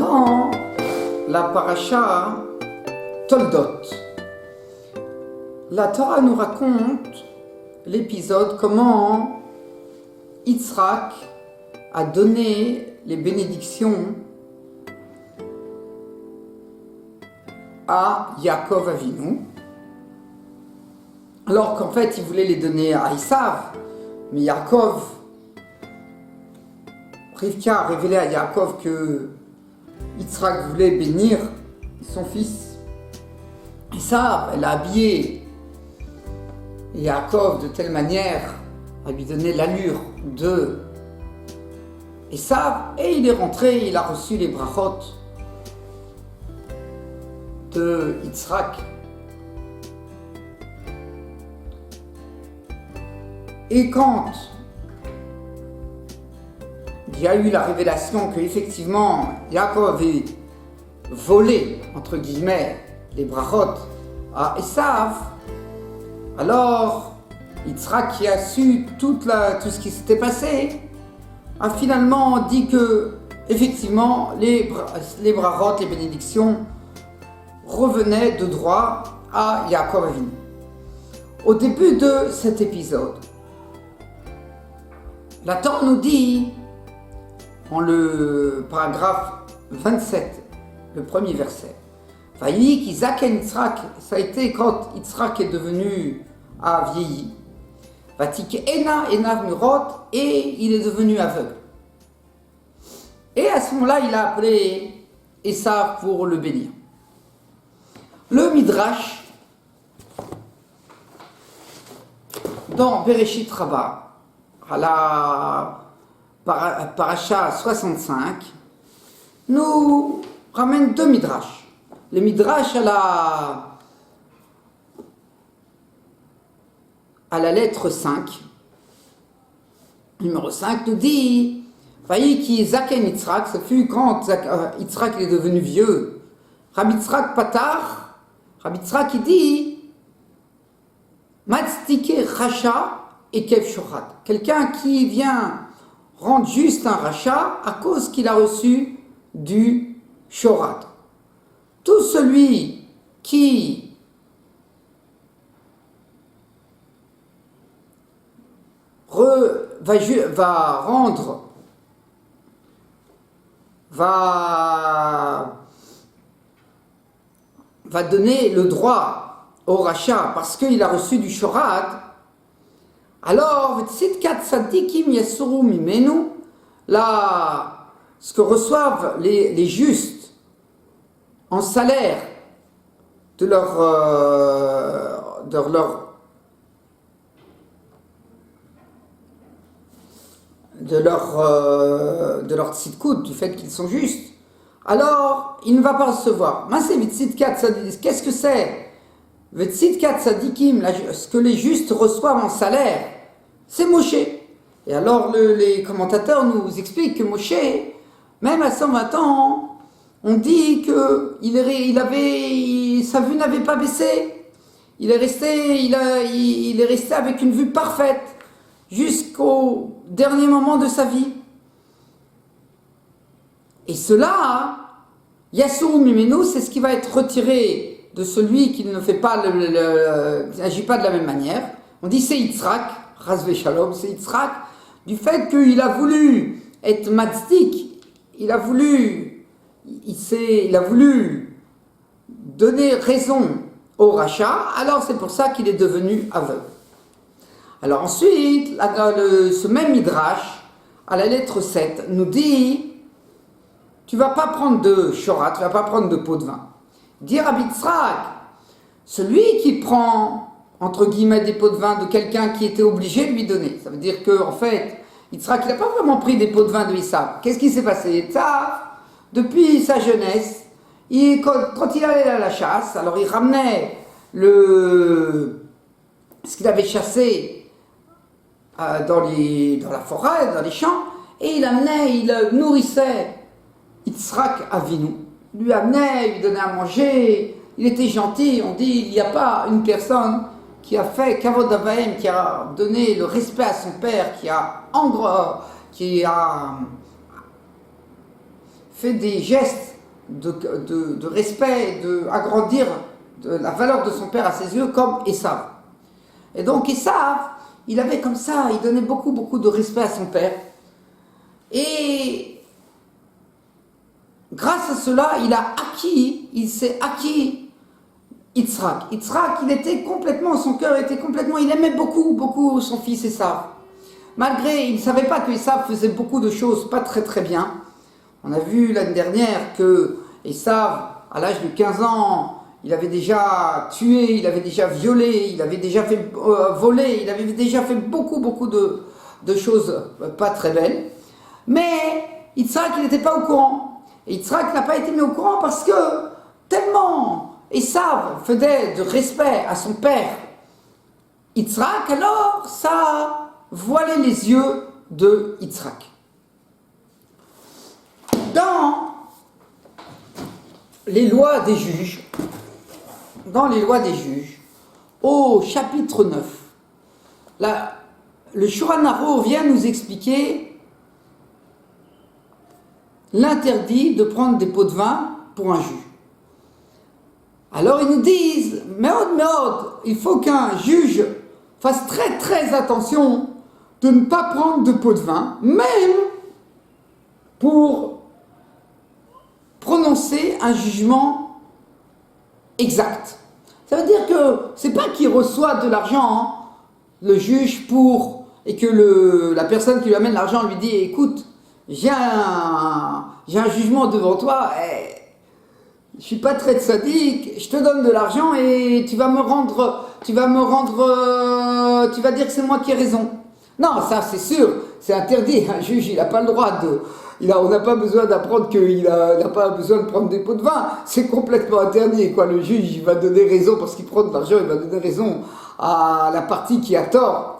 dans la paracha Toldot. La Torah nous raconte l'épisode comment Yitzhak a donné les bénédictions à Yaakov Avinu, alors qu'en fait il voulait les donner à Esav, mais Yaakov, Rivka a révélé à Yaakov que Yitzhak voulait bénir son fils. Esav, elle a habillé Yaakov de telle manière à lui donner l'allure de Esav, et il est rentré, il a reçu les brachot de Yitzhak. Et quand il y a eu la révélation qu'effectivement Yaakov avait volé, entre guillemets, les brachot à Esav, alors Yitzhak, qui a su tout ce qui s'était passé, a finalement dit que effectivement les brachot, les bénédictions revenaient de droit à Yaakov Avinu. Au début de cet épisode, la Torah nous dit, en le paragraphe 27, le premier verset, Vayi ki zaken Yitzhak, ça a été quand Yitzhak est devenu vieilli, Vatik ena enav murot, et il est devenu aveugle. Et à ce moment-là, il a appelé Esav pour le bénir. Le Midrash, dans Bereshit Rabbah, à la paracha 65, nous ramène deux midrash. Le midrash à la lettre 5, numéro 5, nous dit Vayi ki zaken Yitzhak, ce fut quand Yitzhak est devenu vieux. Rabbi Yitzhak patar, Rabbi Yitzhak il dit Matzdike racha et kev shorat. Quelqu'un qui vient rendre juste un rachat à cause qu'il a reçu du shorat. Tout celui qui va donner le droit au rachat parce qu'il a reçu du shorat. Alors, ce que reçoivent les justes en salaire de leur tzidkout, du fait qu'ils sont justes, alors il ne va pas recevoir. Qu'est-ce que c'est? Ce que les justes reçoivent en salaire, c'est Moshe. Et alors les commentateurs nous expliquent que Moshe, même à 120 ans, on dit que sa vue n'avait pas baissé. Il est resté avec une vue parfaite jusqu'au dernier moment de sa vie. Et cela, Yassou Mimenu, c'est ce qui va être retiré de celui qui ne fait pas n'agit pas de la même manière. On dit c'est Yitzhak, Razve Shalom, c'est Yitzhak, du fait qu'il a voulu être matzdik, il a voulu donner raison au rachat, alors c'est pour ça qu'il est devenu aveugle. Alors ensuite, ce même Midrash, à la lettre 7, nous dit, tu vas pas prendre de shorat, tu vas pas prendre de pot de vin. Dire à Yitzhak, celui qui prend, entre guillemets, des pots de vin de quelqu'un qui était obligé de lui donner. Ça veut dire qu'en fait, Yitzhak, il n'a pas vraiment pris des pots de vin de Esav. Qu'est-ce qui s'est passé? Esav, depuis sa jeunesse, quand il allait à la chasse, alors il ramenait ce qu'il avait chassé dans la forêt, dans les champs, et il nourrissait Yitzhak Avinu. Il lui amenait, il lui donnait à manger, il était gentil. On dit, il n'y a pas une personne qui a fait Kavod Avaim, qui a donné le respect à son père, qui a fait des gestes de respect, d'agrandir la valeur de son père à ses yeux, comme Esav. Et donc Esav, il avait comme ça, il donnait beaucoup, beaucoup de respect à son père. Et grâce à cela, il s'est acquis Yitzhak. Yitzhak, son cœur était complètement, il aimait beaucoup, beaucoup son fils Esav. Malgré, il ne savait pas que Esav faisait beaucoup de choses pas très très bien. On a vu l'année dernière que Esav, à l'âge de 15 ans, il avait déjà tué, il avait déjà violé, il avait déjà fait voler, il avait déjà fait beaucoup, beaucoup de choses pas très belles. Mais Yitzhak, il n'était pas au courant. Et Yitzhak n'a pas été mis au courant parce que tellement Esav faisait de respect à son père Yitzhak, alors ça voilait les yeux de Yitzhak. Dans les lois des juges, au chapitre 9, là, le Shulchan Aruch vient nous expliquer l'interdit de prendre des pots de vin pour un juge. Alors ils nous disent, il faut qu'un juge fasse très très attention de ne pas prendre de pots de vin, même pour prononcer un jugement exact. Ça veut dire que c'est pas qu'il reçoit de l'argent, le juge, et que la personne qui lui amène l'argent lui dit, écoute, j'ai un jugement devant toi, je suis pas très sadique, je te donne de l'argent et tu vas dire que c'est moi qui ai raison. Non, ça c'est sûr, c'est interdit. Un juge, il n'a pas le droit on n'a pas besoin d'apprendre qu'il n'a pas besoin de prendre des pots de vin. C'est complètement interdit, quoi. Le juge, il va donner raison parce qu'il prend de l'argent, il va donner raison à la partie qui a tort.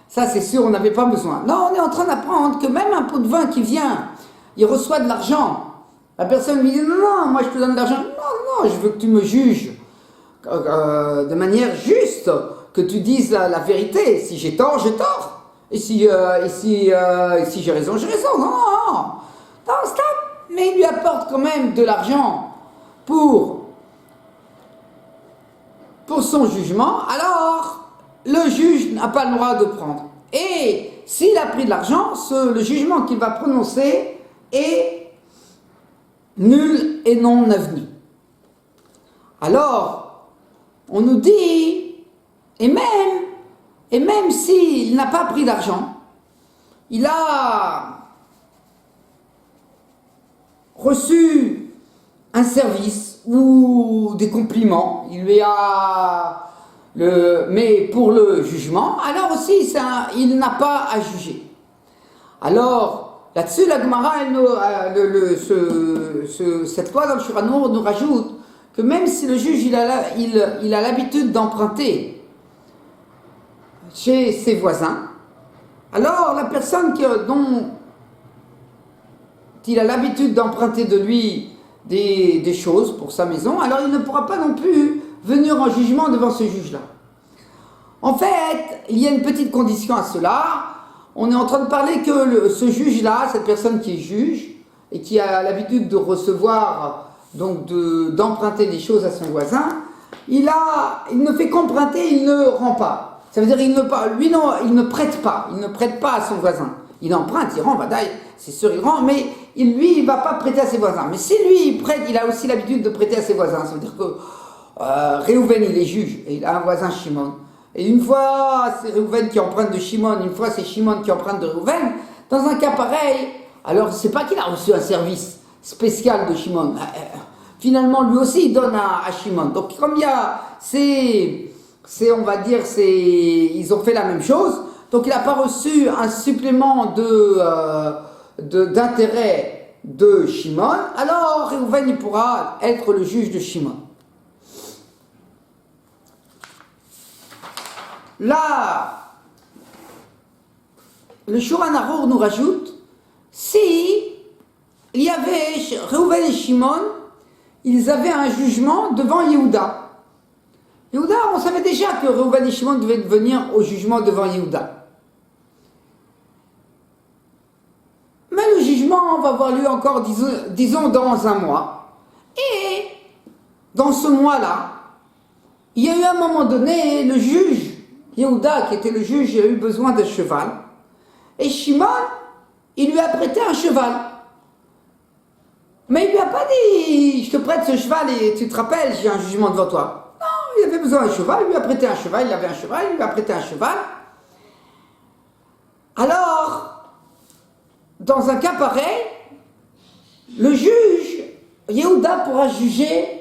Ça, c'est sûr, on n'avait pas besoin. Non, on est en train d'apprendre que même un pot de vin qui vient, il reçoit de l'argent. La personne lui dit, non, moi je te donne de l'argent. Non, je veux que tu me juges de manière juste, que tu dises la vérité. Si j'ai tort, j'ai tort. Et si j'ai raison, j'ai raison. Non, stop. Mais il lui apporte quand même de l'argent pour son jugement. Alors, le juge n'a pas le droit de prendre. Et s'il a pris de l'argent, le jugement qu'il va prononcer est nul et non avenu. Alors, on nous dit, et même s'il n'a pas pris d'argent, il a reçu un service ou des compliments, mais pour le jugement, alors aussi il n'a pas à juger. Alors, là-dessus, la Gemara, cette loi dans le Shulchan Aruch nous rajoute que même si le juge il a l'habitude d'emprunter chez ses voisins, alors la personne dont il a l'habitude d'emprunter de lui des choses pour sa maison, alors il ne pourra pas non plus venir en jugement devant ce juge-là. En fait, il y a une petite condition à cela. On est en train de parler que ce juge-là, cette personne qui est juge et qui a l'habitude de recevoir, donc d'emprunter des choses à son voisin, il ne fait qu'emprunter, il ne rend pas. Ça veut dire il ne prête pas à son voisin. Il emprunte, il rend, c'est sûr il rend, mais il ne va pas prêter à ses voisins. Mais si lui il prête, il a aussi l'habitude de prêter à ses voisins. Ça veut dire que Réhouven il est juge et il a un voisin Shimon. Et une fois c'est Réhouven qui emprunte de Shimon, une fois c'est Shimon qui emprunte de Réhouven. Dans un cas pareil, alors c'est pas qu'il a reçu un service spécial de Shimon. Finalement lui aussi il donne à Shimon. Donc comme il y a on va dire ils ont fait la même chose. Donc il n'a pas reçu un supplément d'intérêt de Shimon. Alors Réhouven il pourra être le juge de Shimon. Là, le Shulchan Aruch nous rajoute, si il y avait Réhouven et Shimon, ils avaient un jugement devant Yehuda. Yehuda, on savait déjà que Réhouven et Shimon devaient venir au jugement devant Yehuda. Mais le jugement jugement va avoir lieu encore, disons, dans un mois. Et dans ce mois-là, il y a eu à un moment donné, le juge, Yehuda, qui était le juge, il a eu besoin d'un cheval. Et Shimon, il lui a prêté un cheval. Mais il lui a pas dit, je te prête ce cheval et tu te rappelles, j'ai un jugement devant toi. Non, il avait besoin d'un cheval, il lui a prêté un cheval, il avait un cheval, il lui a prêté un cheval. Alors, dans un cas pareil, le juge, Yehuda pourra juger,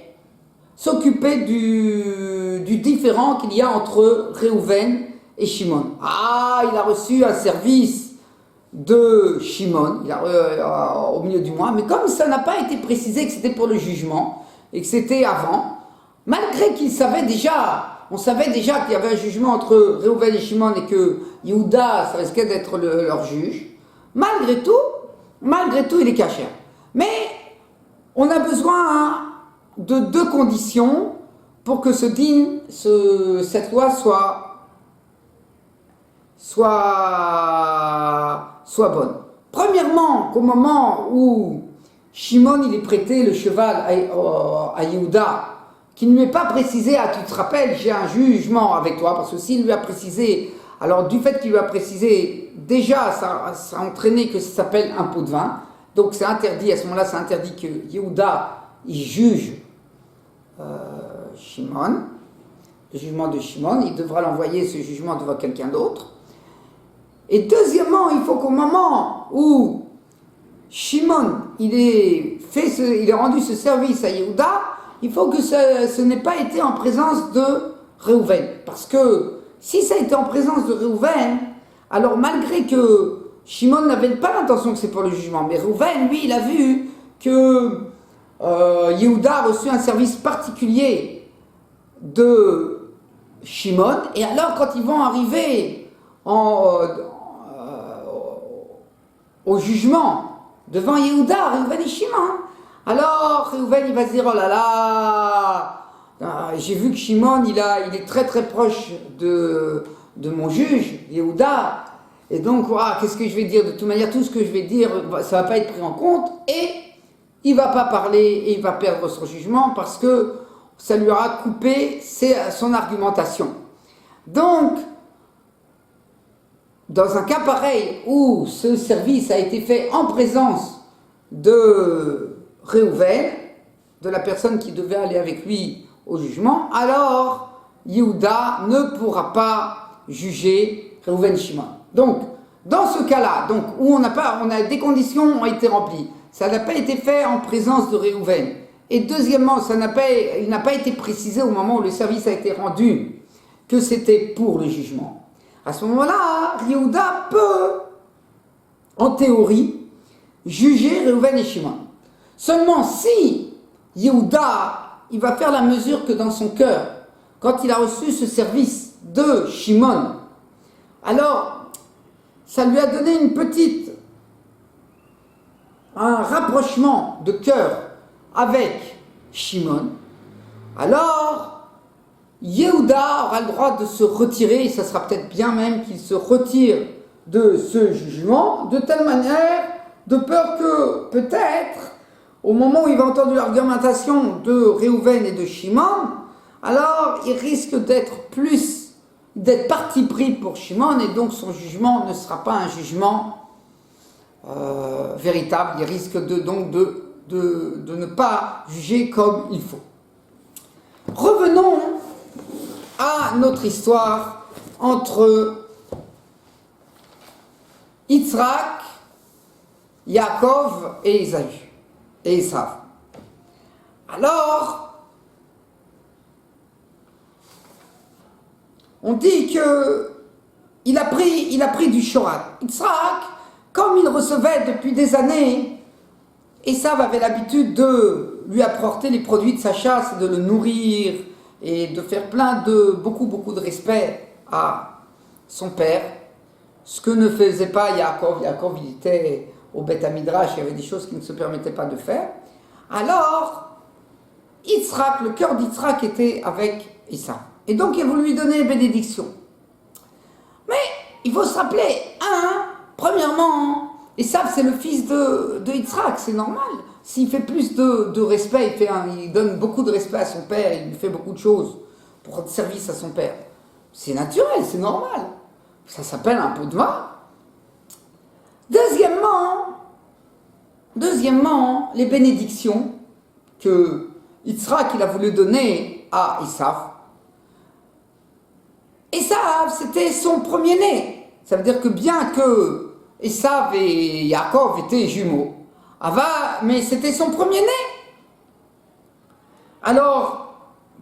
s'occuper du différend qu'il y a entre Réhouven et Shimon. Ah, il a reçu un service de Shimon, au milieu du mois, mais comme ça n'a pas été précisé que c'était pour le jugement, et que c'était avant, malgré qu'il savait déjà, on savait déjà qu'il y avait un jugement entre Réhouven et Shimon et que Yehuda, ça risquait d'être leur juge, malgré tout, il est caché. Mais on a besoin de deux conditions pour que cette loi soit bonne. Premièrement, qu'au moment où Shimon il est prêté le cheval à Yehuda, qu'il ne lui est pas précisé, ah tu te rappelles, j'ai un jugement avec toi, parce que s'il lui a précisé, alors du fait qu'il lui a précisé, déjà ça a entraîné que ça s'appelle un pot de vin, donc c'est interdit, à ce moment-là c'est interdit que Yehuda il juge Shimon, le jugement de Shimon, il devra l'envoyer ce jugement devant quelqu'un d'autre. Et deuxièmement, il faut qu'au moment où Shimon il est rendu ce service à Yehuda, il faut que ce n'ait pas été en présence de Réhouven. Parce que si ça a été en présence de Réhouven, alors malgré que Shimon n'avait pas l'intention que c'est pour le jugement, mais Réhouven, lui, il a vu que Yehuda a reçu un service particulier de Shimon, et alors quand ils vont arriver au jugement devant Yehuda, Réhouven et Shimon, alors Réhouven il va se dire oh là là, j'ai vu que Shimon il est très très proche de mon juge Yehuda, et donc qu'est-ce que je vais dire, de toute manière tout ce que je vais dire ça va pas être pris en compte, et il va pas parler et il va perdre son jugement parce que ça lui aura coupé son argumentation. Donc dans un cas pareil où ce service a été fait en présence de Réhouven, de la personne qui devait aller avec lui au jugement, alors Yehuda ne pourra pas juger Réhouven Shimon. Donc, dans ce cas-là, donc, où des conditions ont été remplies, ça n'a pas été fait en présence de Réhouven, et deuxièmement, il n'a pas été précisé au moment où le service a été rendu que c'était pour le jugement. À ce moment-là, Yehuda peut, en théorie, juger Réhouven et Shimon. Seulement si Yehuda, il va faire la mesure que dans son cœur, quand il a reçu ce service de Shimon, alors ça lui a donné un rapprochement de cœur avec Shimon, alors Yehuda aura le droit de se retirer, et ça sera peut-être bien même qu'il se retire de ce jugement, de telle manière, de peur que peut-être, au moment où il va entendre l'argumentation de Réhouven et de Shimon, alors il risque d'être parti pris pour Shimon, et donc son jugement ne sera pas un jugement véritable, il risque donc de ne pas juger comme il faut. Revenons à notre histoire entre Yitzhak, Yaakov et Esav. Alors, on dit que il a pris du shorat. Yitzhak, comme il recevait depuis des années, Esav avait l'habitude de lui apporter les produits de sa chasse, de le nourrir et de faire beaucoup de respect à son père, ce que ne faisait pas Yaakov. Yaakov, il était au Beth Midrash, il y avait des choses qu'il ne se permettait pas de faire. Alors, Yitzhak, le cœur d'Yitzhak était avec Esav. Et donc, il voulait lui donner une bénédiction. Mais, il faut se rappeler, premièrement, Esav, c'est le fils de Yitzhak, c'est normal. S'il fait plus de respect, il donne beaucoup de respect à son père, il lui fait beaucoup de choses pour rendre service à son père. C'est naturel, c'est normal. Ça s'appelle un peu de vin. Deuxièmement, les bénédictions que Yitzhak il a voulu donner à Esav. Esav, c'était son premier-né. Ça veut dire que bien que Esav et Yaakov étaient jumeaux, mais c'était son premier-né. Alors,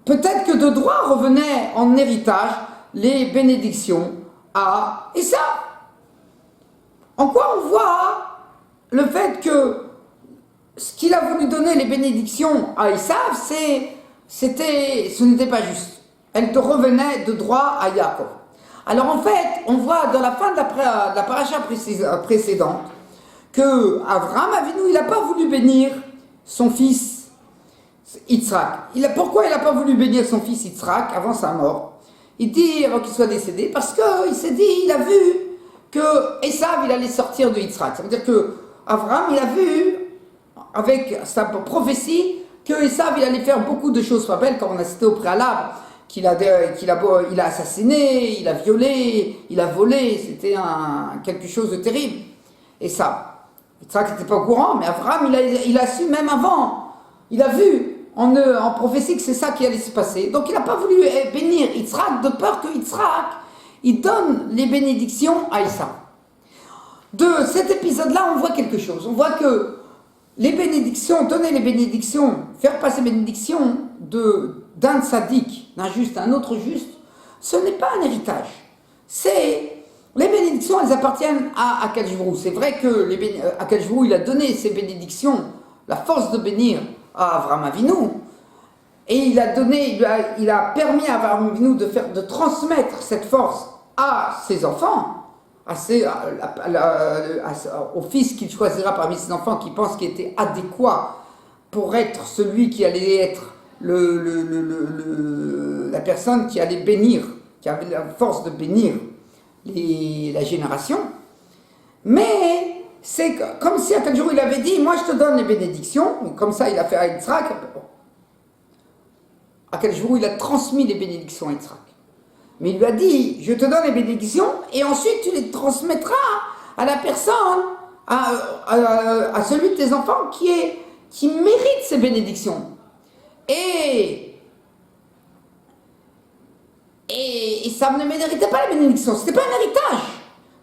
peut-être que de droit revenaient en héritage les bénédictions à Esav. En quoi on voit le fait que ce qu'il a voulu donner les bénédictions à Esav, ce n'était pas juste. Elle revenait de droit à Yaakov. Alors en fait, on voit dans la fin de la paracha précédente que Abraham Avinu, il n'a pas voulu bénir son fils Yitzhak. Pourquoi il n'a pas voulu bénir son fils Yitzhak avant sa mort? Il dit, avant qu'il soit décédé, parce qu'il s'est dit, il a vu que Esav, il allait sortir de Yitzhak. Ça veut dire que Abraham, il a vu, avec sa prophétie, que Esav, il allait faire beaucoup de choses pas belles, comme on a cité au préalable, qu'il a assassiné, il a violé, il a volé, c'était quelque chose de terrible. Esav. Yitzhak n'était pas au courant, mais Abraham, il a su même avant. Il a vu en prophétie que c'est ça qui allait se passer. Donc il n'a pas voulu bénir Yitzhak de peur que Yitzhak il donne les bénédictions à Esav. De cet épisode-là, on voit quelque chose. On voit que les bénédictions, donner les bénédictions, faire passer les bénédictions d'un tzaddik, d'un juste à un autre juste, ce n'est pas un héritage. Les bénédictions, elles appartiennent à Akadosh Baruch Hu. C'est vrai que Akadosh Baruch Hu, il a donné ces bénédictions, la force de bénir à Avraham Avinu, et il a permis à Avraham Avinu de transmettre cette force à ses enfants, au fils qu'il choisira parmi ses enfants qui pense qu'il était adéquat pour être celui qui allait être la personne qui allait bénir, qui avait la force de bénir la génération. Mais c'est comme si à quel jour il avait dit, moi je te donne les bénédictions, comme ça il a fait à Yitzhak. À quel jour il a transmis les bénédictions à Yitzhak. Mais il lui a dit, je te donne les bénédictions, et ensuite tu les transmettras à la personne, à celui de tes enfants qui mérite ces bénédictions. Et ça ne méritait pas la bénédiction, c'était pas un héritage.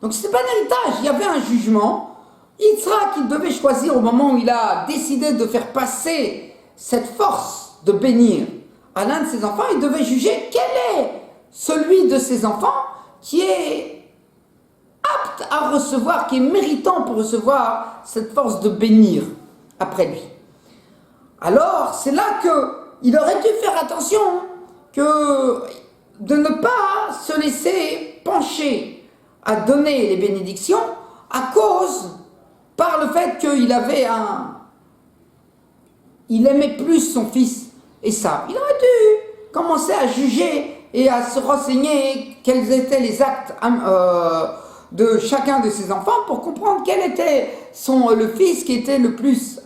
Donc c'était pas un héritage, il y avait un jugement. Yitzhak, il devait choisir au moment où il a décidé de faire passer cette force de bénir à l'un de ses enfants, il devait juger quel est celui de ses enfants qui est apte à recevoir, qui est méritant pour recevoir cette force de bénir après lui. Alors, c'est là qu'il aurait dû faire attention de ne pas se laisser pencher à donner les bénédictions par le fait il aimait plus son fils Esav. Il aurait dû commencer à juger et à se renseigner quels étaient les actes de chacun de ses enfants pour comprendre quel était le fils qui était le plus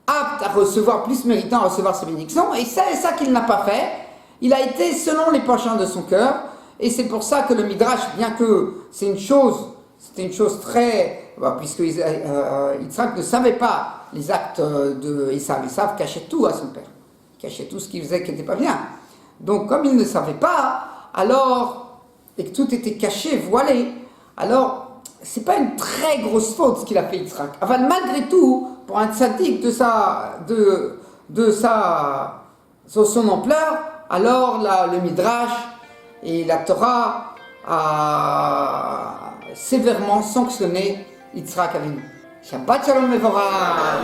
apte à recevoir, plus méritant à recevoir ses bénédictions. Et c'est ça qu'il n'a pas fait. Il a été selon les penchants de son cœur. Et c'est pour ça que le Midrash, bien que c'était une chose très... puisque Yitzhak ne savait pas les actes de Esav. Esav cachait tout à son père. Il cachait tout ce qu'il faisait qui n'était pas bien. Donc comme il ne savait pas, et que tout était caché, voilé, alors c'est pas une très grosse faute ce qu'il a fait Yitzhak. Enfin, malgré tout, pour un tzaddik de son ampleur, alors le Midrash et la Torah a sévèrement sanctionné Yitzhak Avinu. Shabbat Shalom Mevorach.